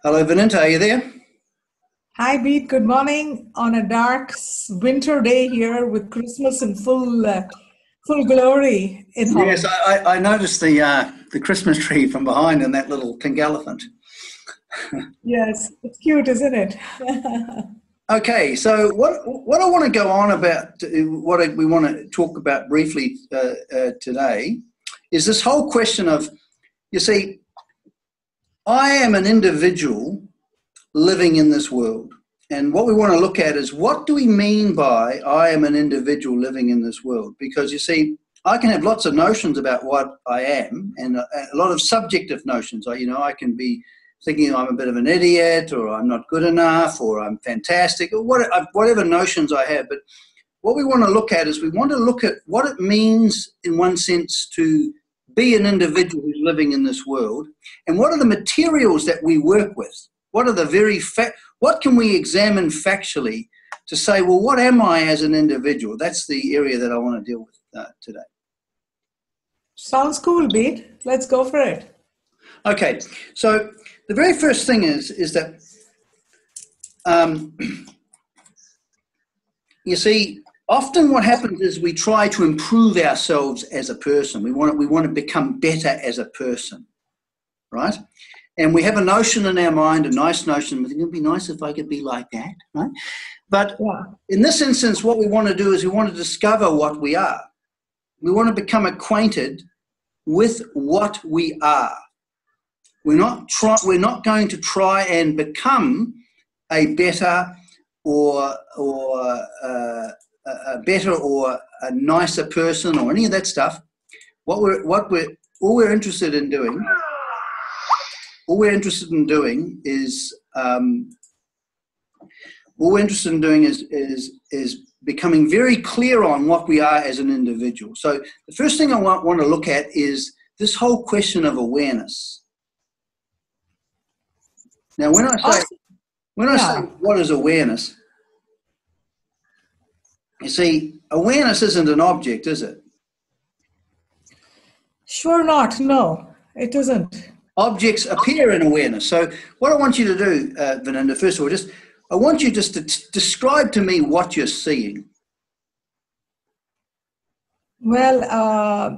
Hello, Vedanta, are you there? Hi, Bede. Good morning on a dark winter day here with Christmas in full glory in Yes, Holland. I noticed the Christmas tree from behind and that little pink elephant. Yes, it's cute, isn't it? Okay, so what I want to go on about, what we want to talk about briefly today, is this whole question of, you see, I am an individual living in this world. And what we want to look at is, what do we mean by I am an individual living in this world? Because you see, I can have lots of notions about what I am, and a lot of subjective notions. I can be thinking I'm a bit of an idiot, or I'm not good enough, or I'm fantastic, or whatever notions I have. But what we want to look at is, we want to look at what it means, in one sense, to be an individual who's living in this world, and what are the materials that we work with. What are the what can we examine factually to say, well, what am I as an individual? That's the area that I want to deal with today. Sounds cool, Bede. Let's go for it. Okay, so the very first thing is that, you see, often what happens is we try to improve ourselves as a person. We want to become better as a person, right? And we have a notion in our mind, a nice notion. We think it would be nice if I could be like that, right? But in this instance, what we want to do is we want to discover what we are. We want to become acquainted with what we are. We're not going to try and become a better or a nicer person or any of that stuff. All we're interested in doing is becoming very clear on what we are as an individual. So the first thing I want to look at is this whole question of awareness. Now, when I say what is awareness, you see, awareness isn't an object, is it? Sure not. No, it isn't. Objects appear in awareness. So what I want you to do, Vedanta, first of all, I want you just to describe to me what you're seeing. Well,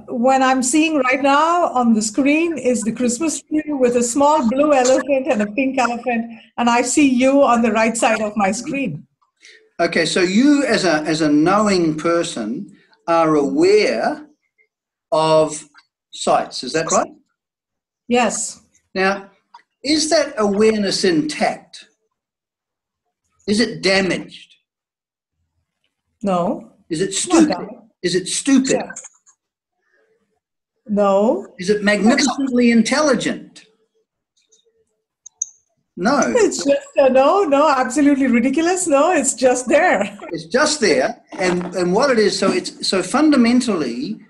what I'm seeing right now on the screen is the Christmas tree with a small blue elephant and a pink elephant, and I see you on the right side of my screen. Okay, so you as a knowing person are aware of sights, is that right? Yes. Now, is that awareness intact? Is it damaged? No. Is it stupid? Is it stupid? Sure. No. Is it magnificently intelligent? No. It's just no, absolutely ridiculous. No, it's just there. It's just there, and what it is. So fundamentally,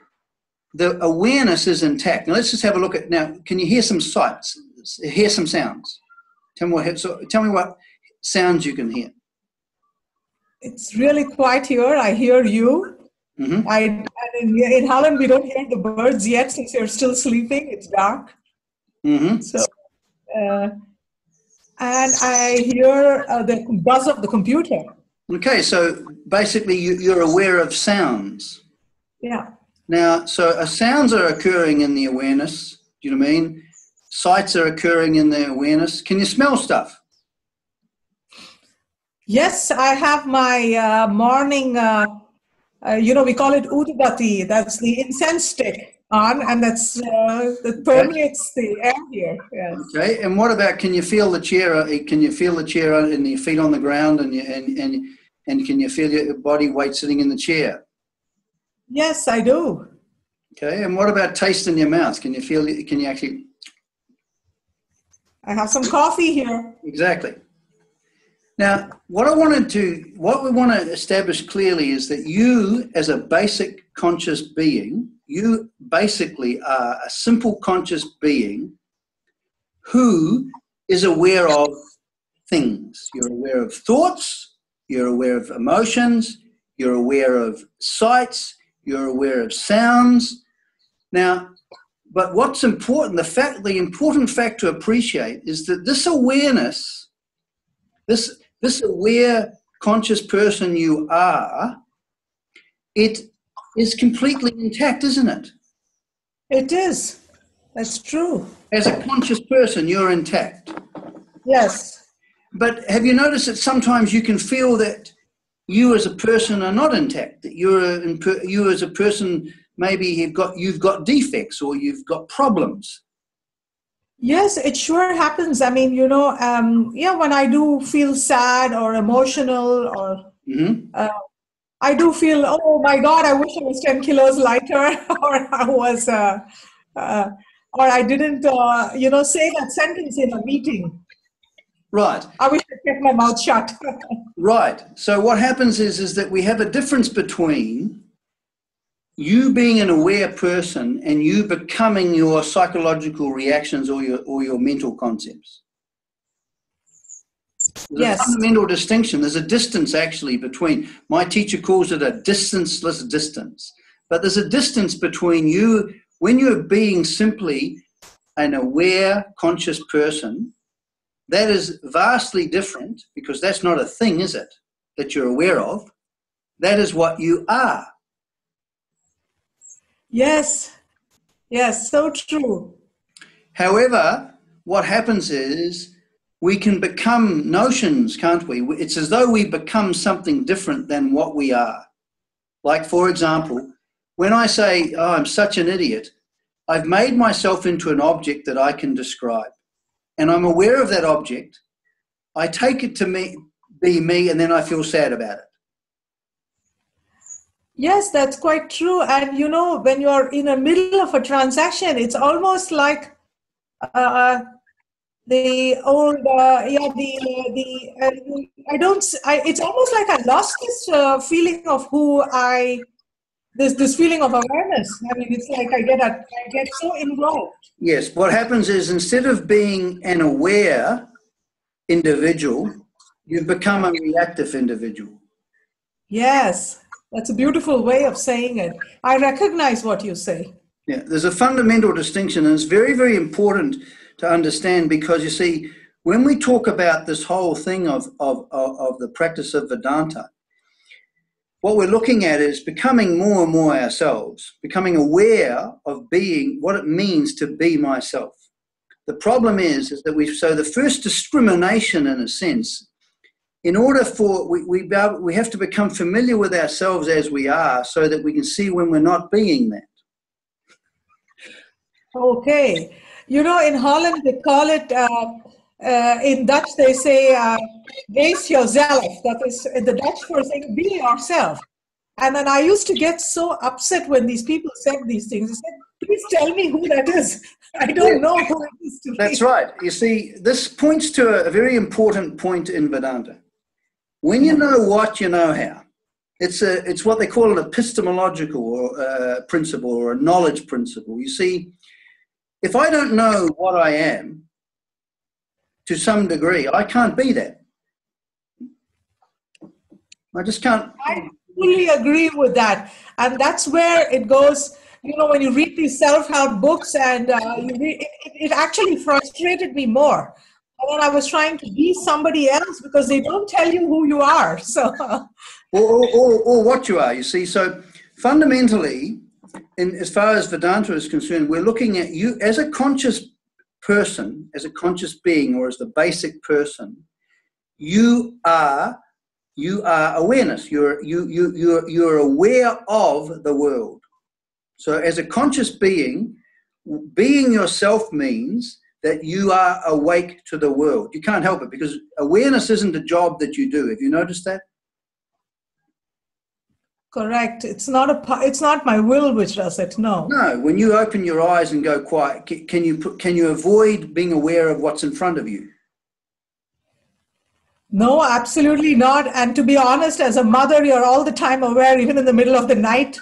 the awareness is intact. Now let's just have a look at. Now, can you hear some sights? Hear some sounds. Tell me what sounds you can hear. It's really quiet here. I hear you. Mm-hmm. In Holland, we don't hear the birds yet since you're still sleeping. It's dark. Mm-hmm. So, and I hear the buzz of the computer. Okay, so basically you're aware of sounds. Yeah. Now, so sounds are occurring in the awareness. Do you know what I mean? Sights are occurring in the awareness. Can you smell stuff? Yes, I have my morning, we call it udbati. That's the incense stick on, and that permeates the air here. Yes. Okay, and what about, can you feel the chair? Can you feel the chair and your feet on the ground, and can you feel your body weight sitting in the chair? Yes, I do. Okay, and what about taste in your mouth? Can you actually? I have some coffee here. Exactly. Now, what we want to establish clearly is that you, as a basic conscious being, you basically are a simple conscious being who is aware of things. You're aware of thoughts, you're aware of emotions, you're aware of sights, you're aware of sounds. Now, But what's important, the important fact to appreciate is that this awareness, this aware conscious person you are, it is completely intact, isn't it? It is. That's true. As a conscious person, you're intact. Yes. But have you noticed that sometimes you can feel that you as a person are not intact, that you as a person, maybe you've got defects or you've got problems? Yes, it sure happens. I mean, when I do feel sad or emotional, or I do feel, oh my God, I wish I was 10 kilos lighter, or I was, or I didn't, say that sentence in a meeting. Right. I wish I kept my mouth shut. Right. So what happens is that we have a difference between you being an aware person and you becoming your psychological reactions or your mental concepts. There's a fundamental distinction. There's a distance actually between, my teacher calls it a distanceless distance, but there's a distance between you, when you're being simply an aware, conscious person, that is vastly different, because that's not a thing, is it, that you're aware of? That is what you are. Yes, so true. However, what happens is we can become notions, can't we? It's as though we become something different than what we are. Like, for example, when I say, oh, I'm such an idiot, I've made myself into an object that I can describe. And I'm aware of that object. I take it to be me, and then I feel sad about it. Yes, that's quite true. And when you're in the middle of a transaction, it's almost like it's almost like I lost this feeling of this feeling of awareness. I mean, it's like I get so involved. Yes, what happens is instead of being an aware individual, you've become a reactive individual. Yes, that's a beautiful way of saying it. I recognize what you say. Yeah, there's a fundamental distinction, and it's very, very important to understand, because you see, when we talk about this whole thing of the practice of Vedanta, what we're looking at is becoming more and more ourselves, becoming aware of being what it means to be myself. The problem is that the first discrimination, in a sense, in order for, we have to become familiar with ourselves as we are, so that we can see when we're not being that. Okay. In Holland, they call it, in Dutch, they say, wees jezelf. That is the Dutch for saying, be yourself. And then I used to get so upset when these people said these things. I said, please tell me who that is. I don't know who it is to me. That's right. You see, this points to a very important point in Vedanta. When you know what, you know how. It's what they call an epistemological principle, or a knowledge principle. You see, if I don't know what I am, to some degree, I can't be that. I just can't. I fully agree with that. And that's where it goes, when you read these self-help books, and it actually frustrated me more. And then I was trying to be somebody else, because they don't tell you who you are. So, or what you are, you see. So fundamentally, as far as Vedanta is concerned, we're looking at you as a conscious person, as a conscious being, or as the basic person. You are awareness. You're aware of the world. So as a conscious being yourself means that you are awake to the world. You can't help it, because awareness isn't a job that you do. Have you noticed that? Correct. It's not my will which does it. No. No. When you open your eyes and go quiet, can you avoid being aware of what's in front of you? No, absolutely not. And to be honest, as a mother, you're all the time aware, even in the middle of the night.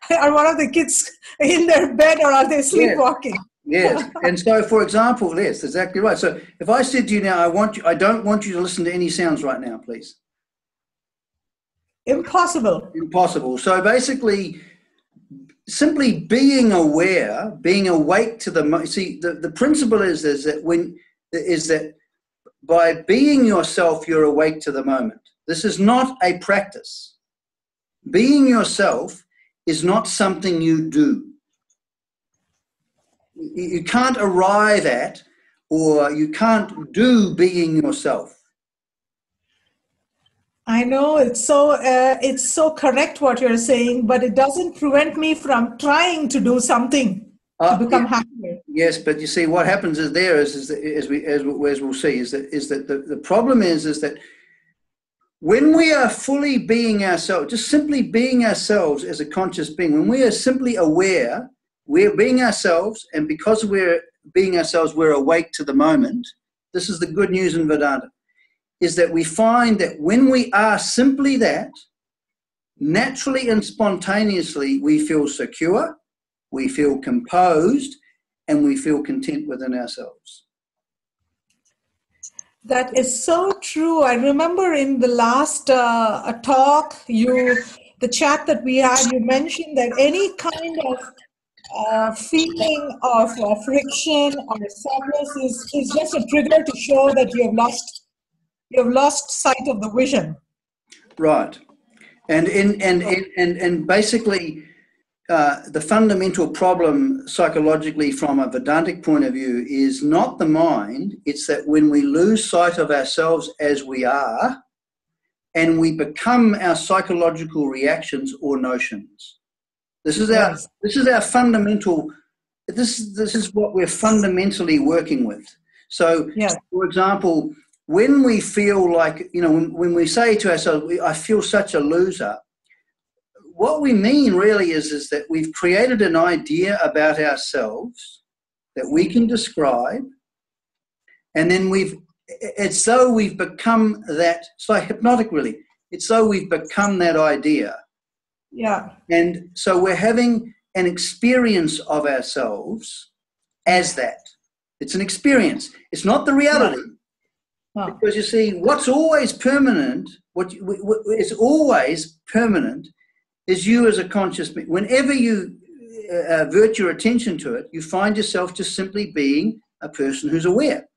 Are one of the kids in their bed, or are they sleepwalking? Yes. And so, for example, yes, exactly right. So if I said to you now, I don't want you to listen to any sounds right now, please. Impossible. Impossible. So basically, simply being aware, being awake to the, see, the principle is that by being yourself, you're awake to the moment. This is not a practice. Being yourself is not something you do. You can't arrive at, or you can't do being yourself. I know it's so correct what you're saying, but it doesn't prevent me from trying to do something to become happier. Yes, but you see, what happens is as we'll see, is that the problem is that when we are fully being ourselves, just simply being ourselves as a conscious being, when we are simply aware, we're being ourselves, and because we're being ourselves, we're awake to the moment. This is the good news in Vedanta, is that we find that when we are simply that, naturally and spontaneously, we feel secure, we feel composed, and we feel content within ourselves. That is so true. I remember in the last talk, the chat that we had, you mentioned that any kind of feeling of friction or sadness is just a trigger to show that you have lost sight of the vision. Right. And basically, the fundamental problem psychologically from a Vedantic point of view is not the mind, it's that when we lose sight of ourselves as we are, and we become our psychological reactions or notions. This is our fundamental, this is what we're fundamentally working with. So, for example, when we feel like, when we say to ourselves, I feel such a loser, what we mean really is that we've created an idea about ourselves that we can describe, and then it's though we've become that, it's like hypnotic really, it's though we've become that idea. Yeah. And so we're having an experience of ourselves as that. It's an experience. It's not the reality. Yeah. Because you see, what's always permanent, what is always permanent is you as a conscious being. Whenever you avert your attention to it, you find yourself just simply being a person who's aware.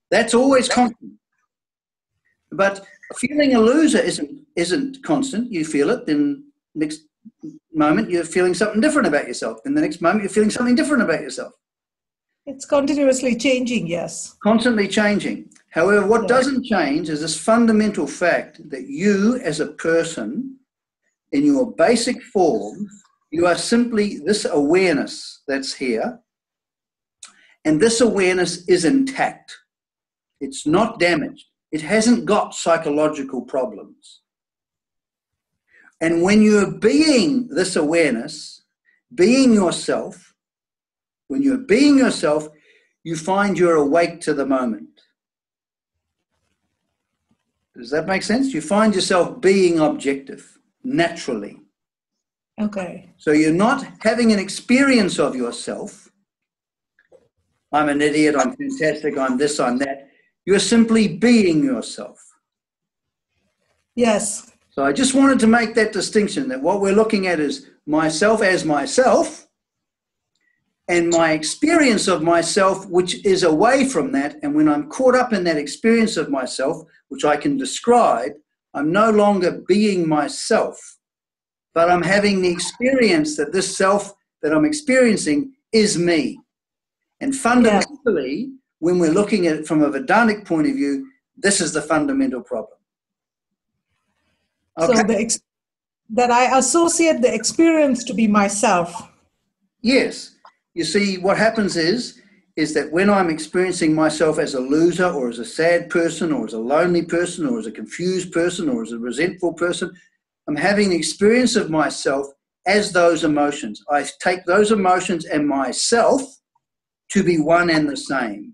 That's always constant. But feeling a loser isn't constant. You feel it, then next moment you're feeling something different about yourself. Then the next moment you're feeling something different about yourself. It's continuously changing, yes. Constantly changing. However, what doesn't change is this fundamental fact that you as a person, in your basic form, you are simply this awareness that's here, and this awareness is intact. It's not damaged. It hasn't got psychological problems. And when you're being this awareness, being yourself, when you're being yourself, you find you're awake to the moment. Does that make sense? You find yourself being objective, naturally. Okay. So you're not having an experience of yourself. I'm an idiot, I'm fantastic, I'm this, I'm that. You're simply being yourself. Yes. So I just wanted to make that distinction, that what we're looking at is myself as myself, and my experience of myself, which is away from that. And when I'm caught up in that experience of myself, which I can describe, I'm no longer being myself, but I'm having the experience that this self that I'm experiencing is me. And fundamentally, when we're looking at it from a Vedantic point of view, this is the fundamental problem. Okay. So that I associate the experience to be myself. Yes. You see, what happens is that when I'm experiencing myself as a loser or as a sad person or as a lonely person or as a confused person or as a resentful person, I'm having the experience of myself as those emotions. I take those emotions and myself to be one and the same.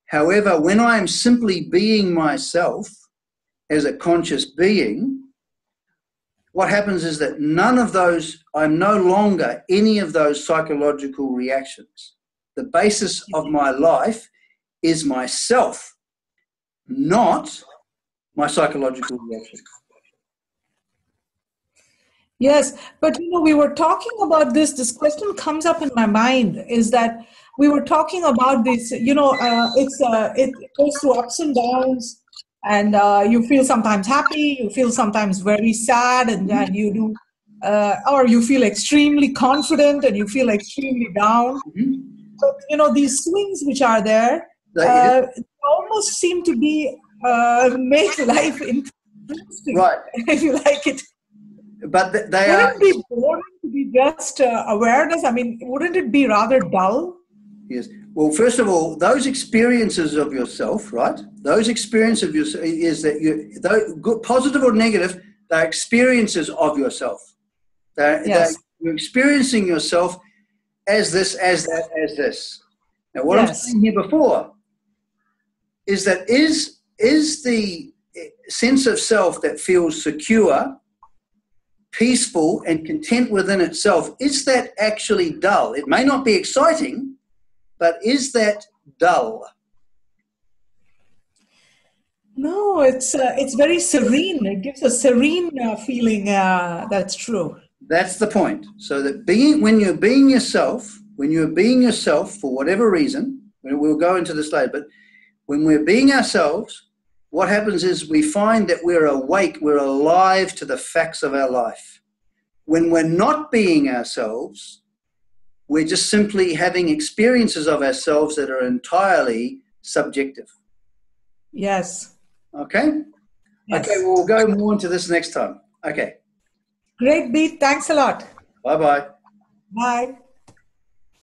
However, when I am simply being myself as a conscious being, what happens is that none of those, I'm no longer any of those psychological reactions. The basis of my life is myself, not my psychological reactions. Yes, but we were talking about this. This question comes up in my mind is that we were talking about this. It goes through ups and downs, and you feel sometimes happy, you feel sometimes very sad, and you do, or you feel extremely confident and you feel extremely down. But these swings which are there almost seem to be make life interesting, Right. if you like it. But they Wouldn't it be boring to be just awareness? I mean, wouldn't it be rather dull? Yes. Well, first of all, those experiences of yourself, right? Those experiences of yourself is that good, positive or negative, they're experiences of yourself. You're experiencing yourself as this, as that, as this. Now, what I'm saying here before is that is the sense of self that feels secure, peaceful, and content within itself, is that actually dull? It may not be exciting, but is that dull? No, it's very serene. It gives a serene feeling. That's true. That's the point. So that when you're being yourself for whatever reason, we'll go into this later, but when we're being ourselves, what happens is we find that we're awake, we're alive to the facts of our life. When we're not being ourselves, we're just simply having experiences of ourselves that are entirely subjective. Yes. Okay? Yes. Okay, we'll go more into this next time. Okay. Great, Bede. Thanks a lot. Bye-bye. Bye.